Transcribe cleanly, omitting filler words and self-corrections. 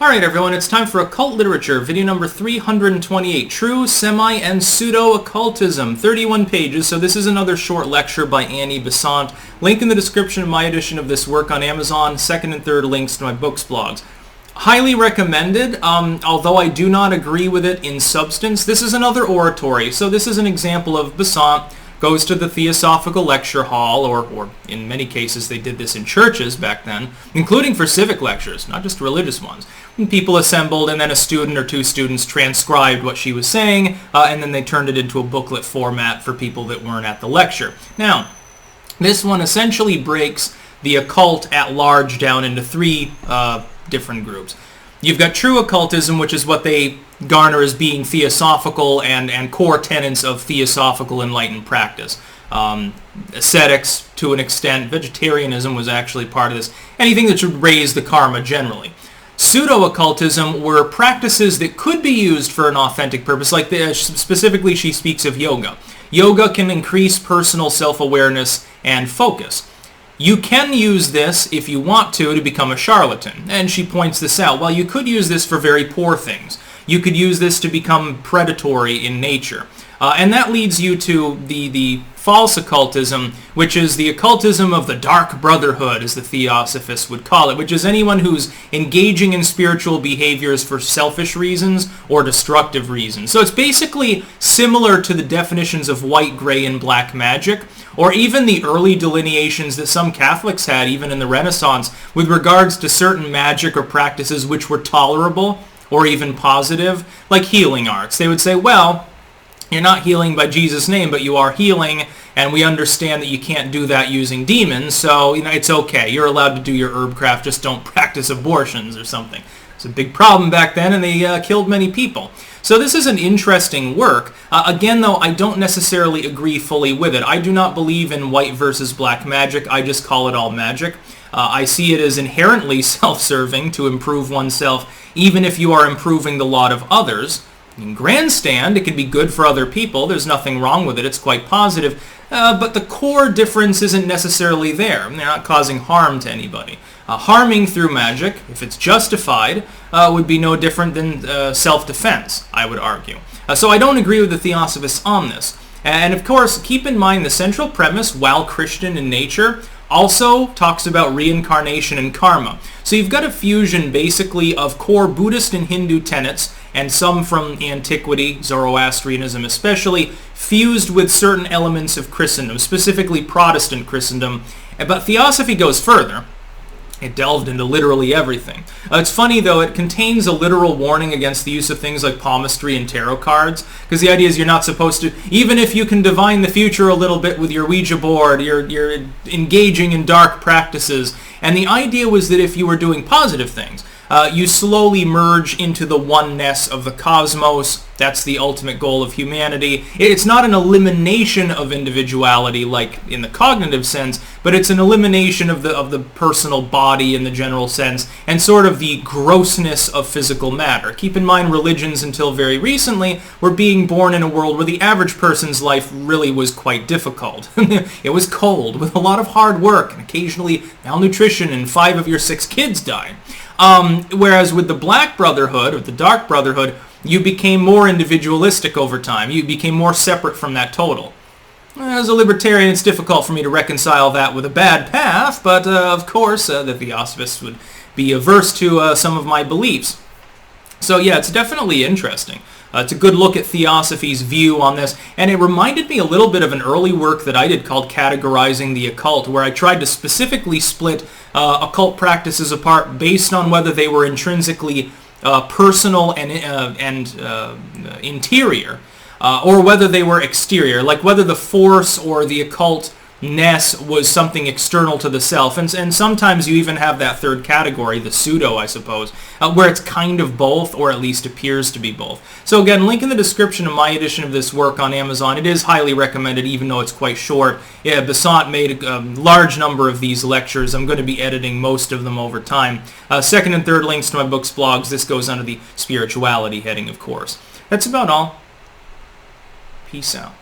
Alright everyone, it's time for Occult Literature, video number 328, True, Semi, and Pseudo Occultism, 31 pages, so this is another short lecture by Annie Besant. Link in the description of my edition of this work on Amazon, second and third links to my books blogs. Highly recommended, although I do not agree with it in substance. This is another oratory, so this is an example of Besant goes to the Theosophical Lecture Hall, or in many cases they did this in churches back then, including for civic lectures, not just religious ones. And people assembled, and then a student or two students transcribed what she was saying, and then they turned it into a booklet format for people that weren't at the lecture. Now, this one essentially breaks the occult at large down into three different groups. You've got true occultism, which is what they garner as being theosophical and core tenets of theosophical enlightened practice. Ascetics, to an extent, vegetarianism was actually part of this. Anything that should raise the karma generally. Pseudo-occultism were practices that could be used for an authentic purpose, like specifically she speaks of yoga. Yoga can increase personal self-awareness and focus. You can use this, if you want to become a charlatan. And she points this out. Well, you could use this for very poor things. You could use this to become predatory in nature. And that leads you to the false occultism, which is the occultism of the dark brotherhood, as the Theosophists would call it, which is anyone who's engaging in spiritual behaviors for selfish reasons or destructive reasons. So it's basically similar to the definitions of white, gray, and black magic, or even the early delineations that some Catholics had, even in the Renaissance, with regards to certain magic or practices which were tolerable or even positive, like healing arts. They would say, well, you're not healing by Jesus' name, but you are healing, and we understand that you can't do that using demons, so it's okay. You're allowed to do your herbcraft, just don't practice abortions or something. It's a big problem back then, and they killed many people. So this is an interesting work. Again, though, I don't necessarily agree fully with it. I do not believe in white versus black magic. I just call it all magic. I see it as inherently self-serving to improve oneself, even if you are improving the lot of others. In grandstand, it can be good for other people. There's nothing wrong with it. It's quite positive. But the core difference isn't necessarily there. They're not causing harm to anybody. Harming through magic, if it's justified, would be no different than self-defense, I would argue. So I don't agree with the Theosophists on this. And of course, keep in mind the central premise, while Christian in nature, also talks about reincarnation and karma. So you've got a fusion basically of core Buddhist and Hindu tenets, and some from antiquity, Zoroastrianism especially, fused with certain elements of Christendom, specifically Protestant Christendom. But Theosophy goes further. It delved into literally everything. It's funny, though, it contains a literal warning against the use of things like palmistry and tarot cards, because the idea is you're not supposed to, even if you can divine the future a little bit with your Ouija board, you're engaging in dark practices. And the idea was that if you were doing positive things, you slowly merge into the oneness of the cosmos. That's the ultimate goal of humanity. It's not an elimination of individuality like in the cognitive sense, but it's an elimination of the personal body in the general sense, and sort of the grossness of physical matter. Keep in mind, religions until very recently were being born in a world where the average person's life really was quite difficult. It was cold, with a lot of hard work, and occasionally malnutrition, and 5 of your 6 kids died. Whereas with the Black Brotherhood, or the Dark Brotherhood, you became more individualistic over time. You became more separate from that total. As a libertarian, it's difficult for me to reconcile that with a bad path, but of course the Theosophists would be averse to some of my beliefs. So yeah, it's definitely interesting. It's a good look at Theosophy's view on this, and it reminded me a little bit of an early work that I did called Categorizing the Occult, where I tried to specifically split occult practices apart based on whether they were intrinsically personal and interior, or whether they were exterior, like whether the force or the occultness was something external to the self. And sometimes you even have that third category, the pseudo, I suppose, where it's kind of both, or at least appears to be both. So again, link in the description of my edition of this work on Amazon. It is highly recommended, even though it's quite short. Yeah, Besant made a large number of these lectures. I'm going to be editing most of them over time. Second and third links to my books, blogs. This goes under the spirituality heading, of course. That's about all. Peace out.